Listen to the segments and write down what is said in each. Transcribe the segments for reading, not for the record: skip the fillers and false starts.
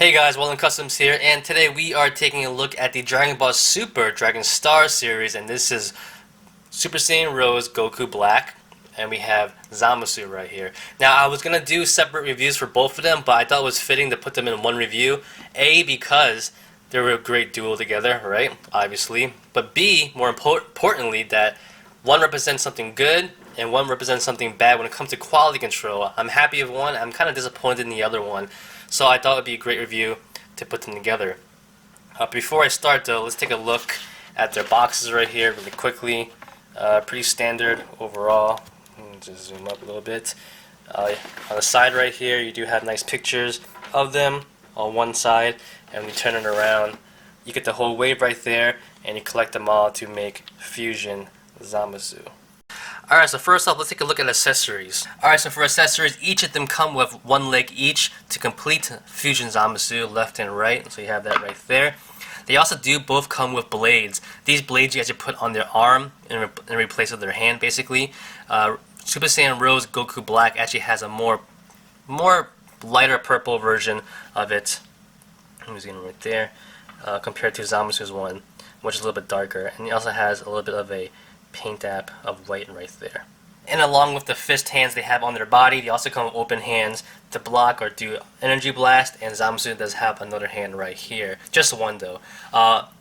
Hey guys, Wallen Customs here, and today we are taking a look at the Dragon Ball Super Dragon Star series, and this is Super Saiyan Rose Goku Black, and we have Zamasu right here. Now, I was going to do separate reviews for both of them, but I thought it was fitting to put them in one review. A, because they were a great duo together, right? Obviously. But B, more importantly, that one represents something good, and one represents something bad when it comes to quality control. I'm happy with one, I'm kind of disappointed in the other one. So I thought it would be a great review to put them together. Before I start though, let's take a look at their boxes right here really quickly. Pretty standard overall. Just zoom up a little bit. On the side right here, you do have nice pictures of them on one side, and when you turn it around, you get the whole wave right there, and you collect them all to make Fusion Zamasu. Alright, so first off, let's take a look at accessories. Alright, so for accessories, each of them come with one leg each to complete Fusion Zamasu, left and right, so you have that right there. They also do both come with blades. These blades you guys put on their arm in replace of their hand, basically. Super Saiyan Rose Goku Black actually has a more lighter purple version of it. I'm just getting right there, compared to Zamasu's one, which is a little bit darker, and he also has a little bit of a paint app of white right there. And along with the fist hands they have on their body, they also come with open hands to block or do energy blast, and Zamasu does have another hand right here. Just one though.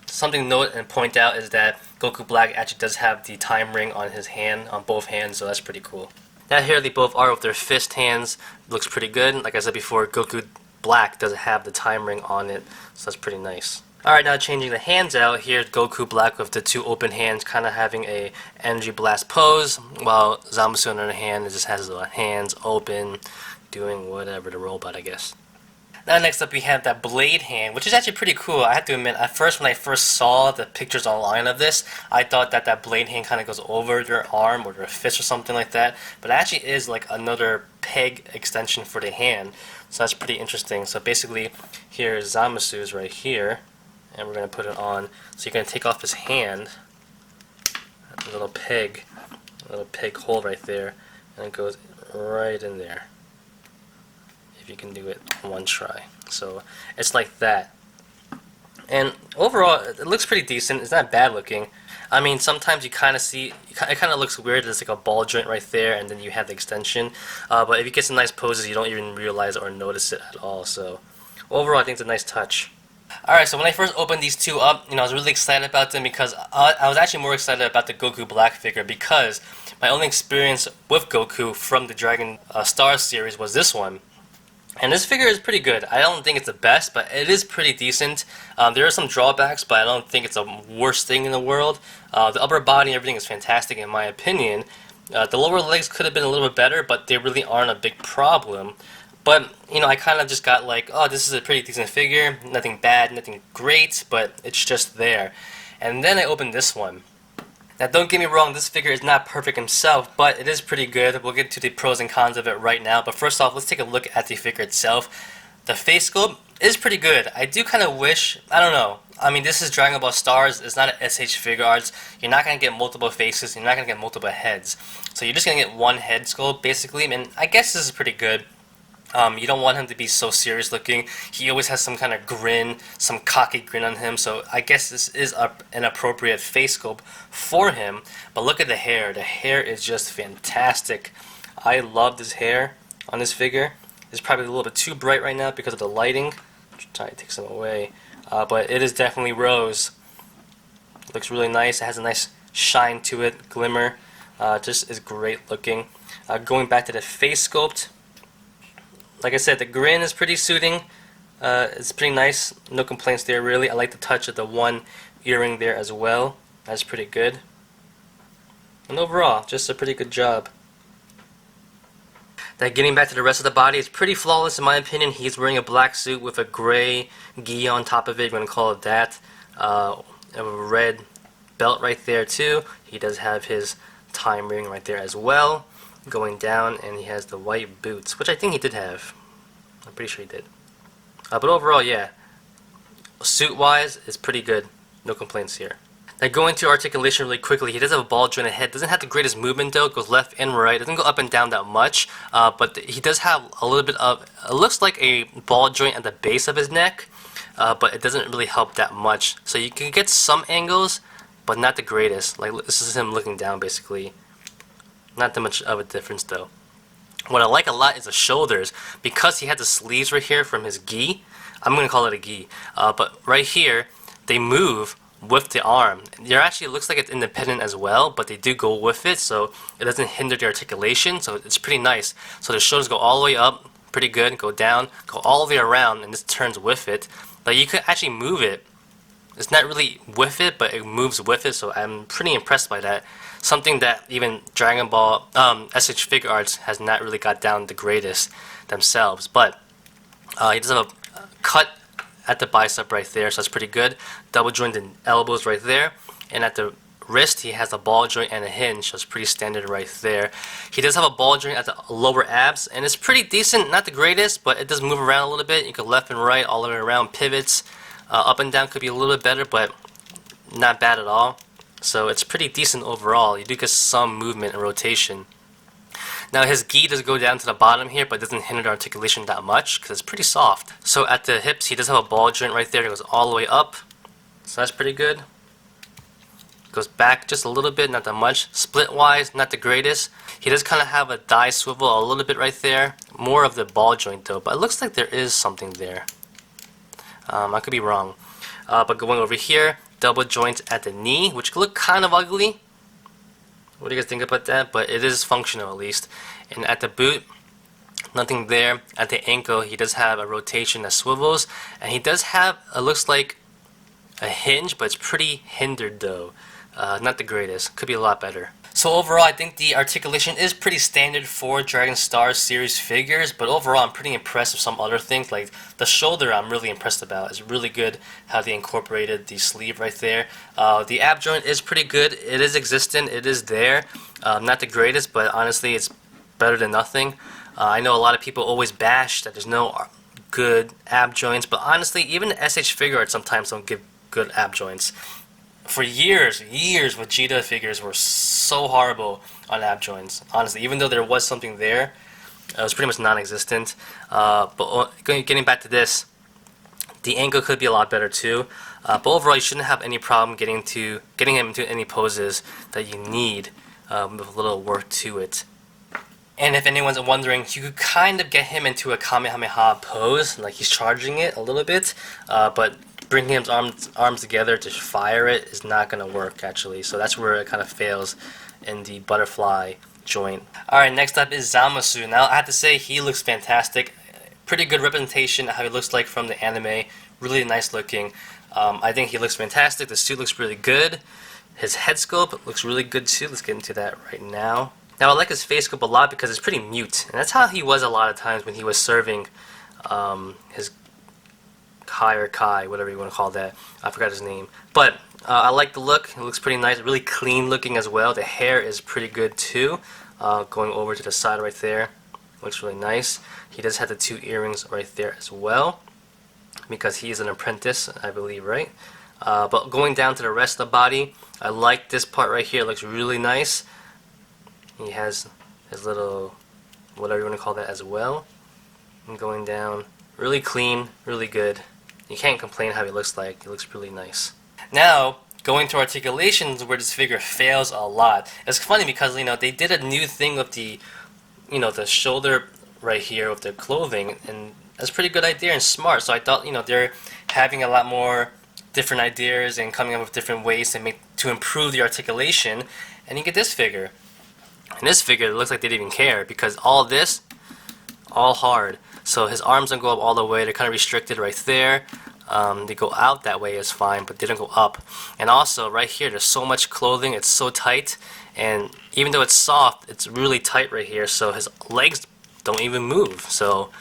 Something to note and point out is that Goku Black actually does have the time ring on his hand, on both hands, so that's pretty cool. Now here they both are with their fist hands. Looks pretty good. Like I said before, Goku Black doesn't have the time ring on it, so that's pretty nice. Alright, now changing the hands out, here's Goku Black with the two open hands kind of having a energy blast pose, while Zamasu on the other hand just has the hands open, doing whatever, the robot I guess. Now next up we have that blade hand, which is actually pretty cool. I have to admit, at first when I first saw the pictures online of this, I thought that that blade hand kind of goes over their arm or their fist or something like that, but it actually is like another peg extension for the hand, so that's pretty interesting. So basically, here's Zamasu's right here, and we're going to put it on. So you're going to take off his hand, a little peg hole right there, and it goes right in there. If you can do it in one try. So it's like that. And overall, it looks pretty decent. It's not bad looking. I mean, sometimes you kind of see, it kind of looks weird. There's like a ball joint right there, and then you have the extension. But if you get some nice poses, you don't even realize or notice it at all. So overall, I think it's a nice touch. Alright, so when I first opened these two up, I was really excited about them because I was actually more excited about the Goku Black figure because my only experience with Goku from the Dragon Star series was this one. And this figure is pretty good. I don't think it's the best, but it is pretty decent. There are some drawbacks, but I don't think it's the worst thing in the world. The upper body and everything is fantastic in my opinion. The lower legs could have been a little bit better, but they really aren't a big problem. But, I kind of just got like, oh, this is a pretty decent figure, nothing bad, nothing great, but it's just there. And then I opened this one. Now, don't get me wrong, this figure is not perfect himself, but it is pretty good. We'll get to the pros and cons of it right now, but first off, let's take a look at the figure itself. The face sculpt is pretty good. I do kind of wish, I don't know, I mean, this is Dragon Ball Stars, it's not an SH Figuarts. You're not going to get multiple faces, you're not going to get multiple heads. So you're just going to get one head sculpt, basically, and I guess this is pretty good. You don't want him to be so serious looking. He always has some kind of grin, some cocky grin on him, so I guess this is an appropriate face sculpt for him. But look at the hair. The hair is just fantastic. I love this hair on this figure. It's probably a little bit too bright right now because of the lighting. Try to take some away. But it is definitely rose. It looks really nice. It has a nice shine to it, glimmer. Just is great looking. Going back to the face sculpt, like I said, the grin is pretty soothing. It's pretty nice. No complaints there, really. I like the touch of the one earring there as well. That's pretty good. And overall, just a pretty good job. Now, getting back to the rest of the body, it's pretty flawless in my opinion. He's wearing a black suit with a gray gi on top of it. We're going to call it that. A red belt right there, too. He does have his time ring right there as well. Going down, and he has the white boots, which I think he did have. I'm pretty sure he did. But overall, yeah, suit-wise, it's pretty good. No complaints here. Now going to articulation really quickly, he does have a ball jointed head. Doesn't have the greatest movement though. It goes left and right. Doesn't go up and down that much. But he does have a little bit of. It looks like a ball joint at the base of his neck, but it doesn't really help that much. So you can get some angles, but not the greatest. Like this is him looking down basically. Not that much of a difference though. What I like a lot is the shoulders, because he had the sleeves right here from his gi. I'm gonna call it a gi, but right here they move with the arm. It actually looks like it's independent as well, but they do go with it, so it doesn't hinder the articulation, so it's pretty nice. So the shoulders go all the way up, pretty good, go down, go all the way around, and this turns with it. Like you could actually move it. It's not really with it, but it moves with it, so I'm pretty impressed by that. Something that even Dragon Ball, SH Figuarts has not really got down the greatest themselves, but he does have a cut at the bicep right there, so that's pretty good. Double jointed elbows right there, and at the wrist he has a ball joint and a hinge, so it's pretty standard right there. He does have a ball joint at the lower abs, and it's pretty decent, not the greatest, but it does move around a little bit. You go left and right, all the way around, pivots, up and down could be a little bit better, but not bad at all. So it's pretty decent overall. You do get some movement and rotation. Now his gi does go down to the bottom here, but it doesn't hinder the articulation that much because it's pretty soft. So at the hips, he does have a ball joint right there that goes all the way up. So that's pretty good. Goes back just a little bit, not that much. Split wise, not the greatest. He does kind of have a thigh swivel a little bit right there. More of the ball joint though, but it looks like there is something there. I could be wrong. But going over here, double joints at the knee, which could look kind of ugly. What do you guys think about that? But it is functional at least. And at the boot, nothing there. At the ankle, he does have a rotation that swivels, and he does have, it looks like a hinge, but it's pretty hindered though. Not the greatest. Could be a lot better. So overall, I think the articulation is pretty standard for Dragon Star series figures, but overall I'm pretty impressed with some other things. Like the shoulder I'm really impressed about. It's really good how they incorporated the sleeve right there. The ab joint is pretty good. It is existent. It is there. Not the greatest, but honestly it's better than nothing. I know a lot of people always bash that there's no good ab joints, but honestly even the SH Figuarts sometimes don't give good ab joints. For years, Vegeta figures were so horrible on ab joints. Honestly, even though there was something there, it was pretty much non-existent. But getting back to this, the ankle could be a lot better too. But overall, you shouldn't have any problem getting him into any poses that you need with a little work to it. And if anyone's wondering, you could kind of get him into a Kamehameha pose, like he's charging it a little bit, but bringing his arms together to fire it is not going to work actually, so that's where it kind of fails in the butterfly joint. Alright, next up is Zamasu. Now I have to say he looks fantastic. Pretty good representation of how he looks like from the anime. Really nice looking. I think he looks fantastic. The suit looks really good. His head sculpt looks really good too. Let's get into that right now. Now I like his face sculpt a lot because it's pretty mute, and that's how he was a lot of times when he was serving his Kai or Kai, whatever you want to call that. I forgot his name. But I like the look. It looks pretty nice. Really clean looking as well. The hair is pretty good too. Going over to the side right there. Looks really nice. He does have the 2 earrings right there as well, because he is an apprentice, I believe, right? But going down to the rest of the body, I like this part right here. It looks really nice. He has his little, whatever you want to call that as well. And going down, really clean, really good. You can't complain how he looks like. He looks really nice. Now, going to articulations where this figure fails a lot. It's funny because, you know, they did a new thing with the, you know, the shoulder right here with the clothing, and that's a pretty good idea and smart. So I thought, you know, they're having a lot more different ideas and coming up with different ways to improve the articulation, and you get this figure. And this figure, it looks like they didn't even care, because all this, all hard. So his arms don't go up all the way. They're kind of restricted right there. They go out that way is fine, but they don't go up. And also right here, there's so much clothing. It's so tight, and even though it's soft, it's really tight right here. So his legs don't even move. So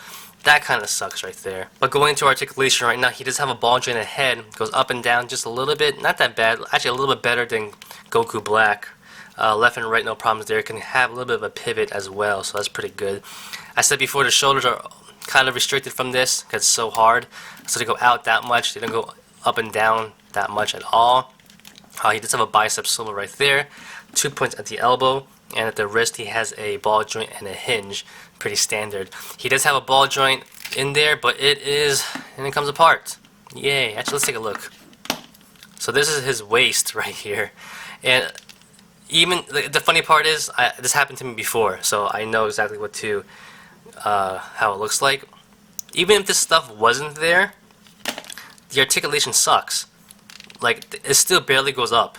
that kind of sucks right there. But going into articulation right now, he does have a ball jointed head. Goes up and down just a little bit. Not that bad. Actually, a little bit better than Goku Black. Left and right, no problems there. Can have a little bit of a pivot as well, so that's pretty good. I said before, the shoulders are kind of restricted from this because it's so hard. So they go out that much. They don't go up and down that much at all. He does have a bicep swivel right there, 2 points at the elbow, and at the wrist he has a ball joint and a hinge. Pretty standard. He does have a ball joint in there, but it comes apart. Yay. Actually, let's take a look. So this is his waist right here. And even the funny part is, this happened to me before, so I know exactly how it looks like. Even if this stuff wasn't there, the articulation sucks. Like, it still barely goes up.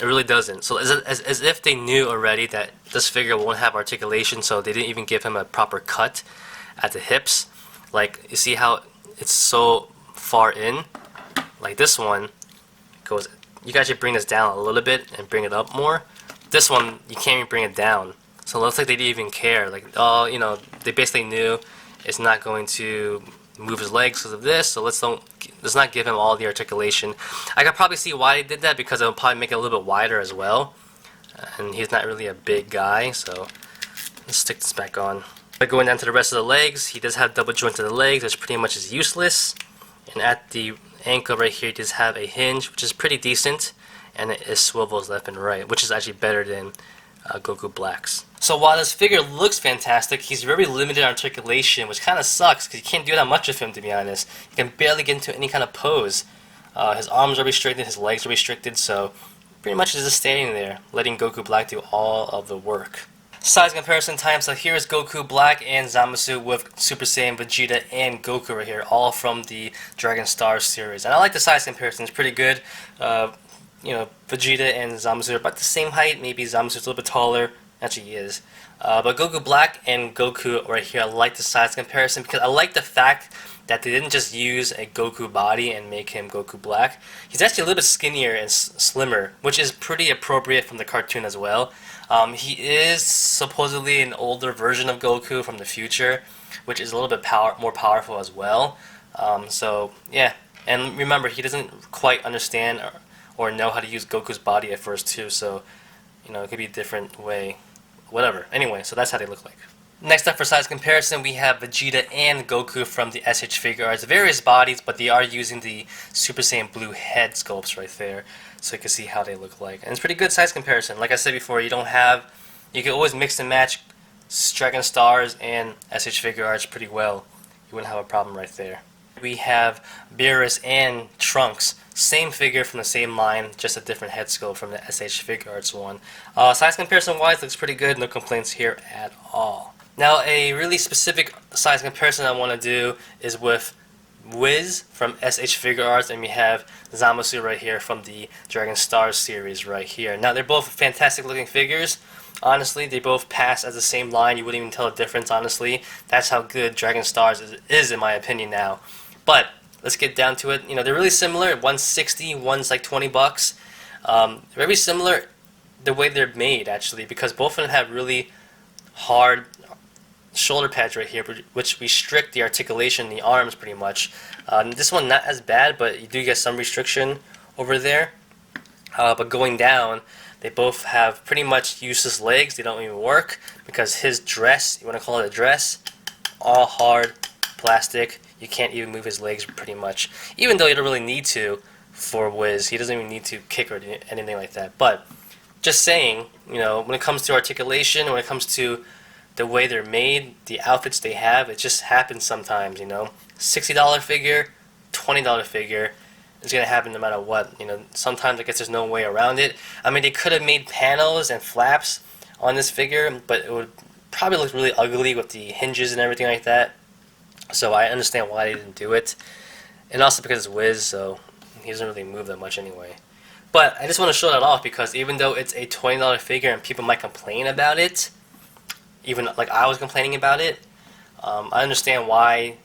It really doesn't. So as if they knew already that this figure won't have articulation, so they didn't even give him a proper cut at the hips. Like, you see how it's so far in? Like this one goes, you guys should bring this down a little bit and bring it up more. This one, you can't even bring it down. So it looks like they didn't even care. Like, oh, you know, they basically knew it's not going to move his legs because of this, so let's not give him all the articulation. I could probably see why they did that, because it would probably make it a little bit wider as well. And he's not really a big guy, so let's stick this back on. But going down to the rest of the legs, he does have double joints of the legs, which pretty much is useless. And at the ankle right here, he does have a hinge, which is pretty decent, and it swivels left and right, which is actually better than Goku Black's. So while this figure looks fantastic, he's very limited in articulation, which kind of sucks because you can't do that much of him, to be honest. He can barely get into any kind of pose. His arms are restricted, his legs are restricted, so pretty much he's just standing there, letting Goku Black do all of the work. Size comparison time. So here is Goku Black and Zamasu with Super Saiyan Vegeta and Goku right here, all from the Dragon Star series. And I like the size comparison, it's pretty good. You know, Vegeta and Zamasu are about the same height. Maybe Zamasu's a little bit taller. Actually, he is. But Goku Black and Goku right here, I like the size comparison because I like the fact that they didn't just use a Goku body and make him Goku Black. He's actually a little bit skinnier and slimmer, which is pretty appropriate from the cartoon as well. He is supposedly an older version of Goku from the future, which is a little bit more powerful as well. So, yeah. And remember, he doesn't quite understand or know how to use Goku's body at first too, so you know, it could be a different way. Whatever. Anyway, so that's how they look like. Next up for size comparison, we have Vegeta and Goku from the SH Figuarts. Various bodies, but they are using the Super Saiyan Blue head sculpts right there, so you can see how they look like. And it's pretty good size comparison. Like I said before, you can always mix and match Dragon Stars and SH Figuarts pretty well. You wouldn't have a problem right there. We have Beerus and Trunks. Same figure from the same line, just a different head sculpt from the SH Figuarts one. Size comparison wise, looks pretty good, no complaints here at all. Now a really specific size comparison I want to do is with Wiz from SH Figuarts, and we have Zamasu right here from the Dragon Stars series right here. Now they're both fantastic looking figures. Honestly, they both pass as the same line. You wouldn't even tell the difference, honestly. That's how good Dragon Stars is in my opinion now. But let's get down to it. You know, they're really similar. One's 60, one's like 20 bucks. Very similar the way they're made, actually, because both of them have really hard shoulder pads right here, which restrict the articulation in the arms pretty much. This one not as bad, but you do get some restriction over there. But going down, they both have pretty much useless legs. They don't even work because his dress, you want to call it a dress, all hard plastic. You can't even move his legs pretty much, even though you don't really need to for Wiz. He doesn't even need to kick or anything like that. But just saying, you know, when it comes to articulation, when it comes to the way they're made, the outfits they have, it just happens sometimes, you know. $60 figure, $20 figure, it's going to happen no matter what. You know, sometimes I guess there's no way around it. I mean, they could have made panels and flaps on this figure, but it would probably look really ugly with the hinges and everything like that. So I understand why they didn't do it. And also because it's Wiz, so he doesn't really move that much anyway. But I just want to show that off because even though it's a $20 figure and people might complain about it, even like I was complaining about it, I understand why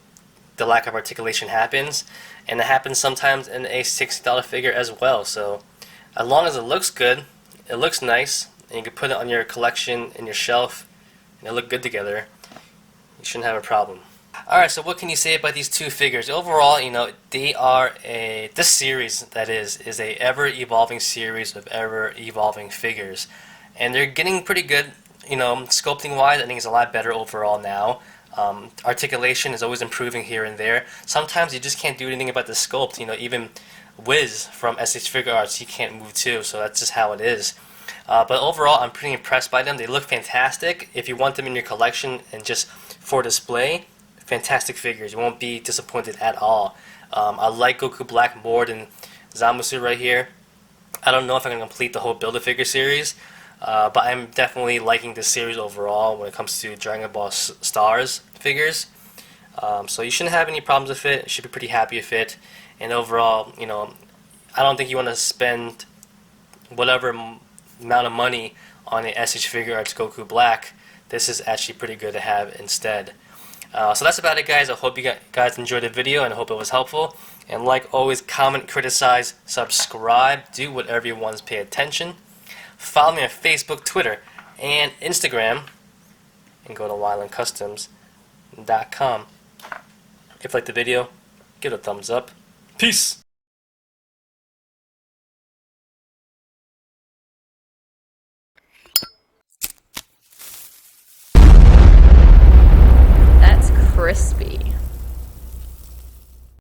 the lack of articulation happens. And it happens sometimes in a $60 figure as well. So as long as it looks good, it looks nice, and you can put it on your collection in your shelf, and they look good together, you shouldn't have a problem. Alright, so what can you say about these two figures? Overall, you know, they are this series, that is a ever-evolving series of ever-evolving figures. And they're getting pretty good, you know, sculpting-wise. I think it's a lot better overall now. Articulation is always improving here and there. Sometimes you just can't do anything about the sculpt. You know, even Wiz from SH Figuarts, he can't move too, so that's just how it is. But overall, I'm pretty impressed by them. They look fantastic. If you want them in your collection and just for display, fantastic figures. You won't be disappointed at all. I like Goku Black more than Zamasu right here. I don't know if I'm going to complete the whole Build-A-Figure series, but I'm definitely liking this series overall when it comes to Dragon Ball Stars figures. So you shouldn't have any problems with it. You should be pretty happy with it. And overall, you know, I don't think you want to spend whatever amount of money on an SH Figuarts Goku Black. This is actually pretty good to have instead. So that's about it, guys. I hope you guys enjoyed the video and I hope it was helpful. And like always, comment, criticize, subscribe, do whatever you want to pay attention. Follow me on Facebook, Twitter, and Instagram. And go to WildlandCustoms.com. If you liked the video, give it a thumbs up. Peace!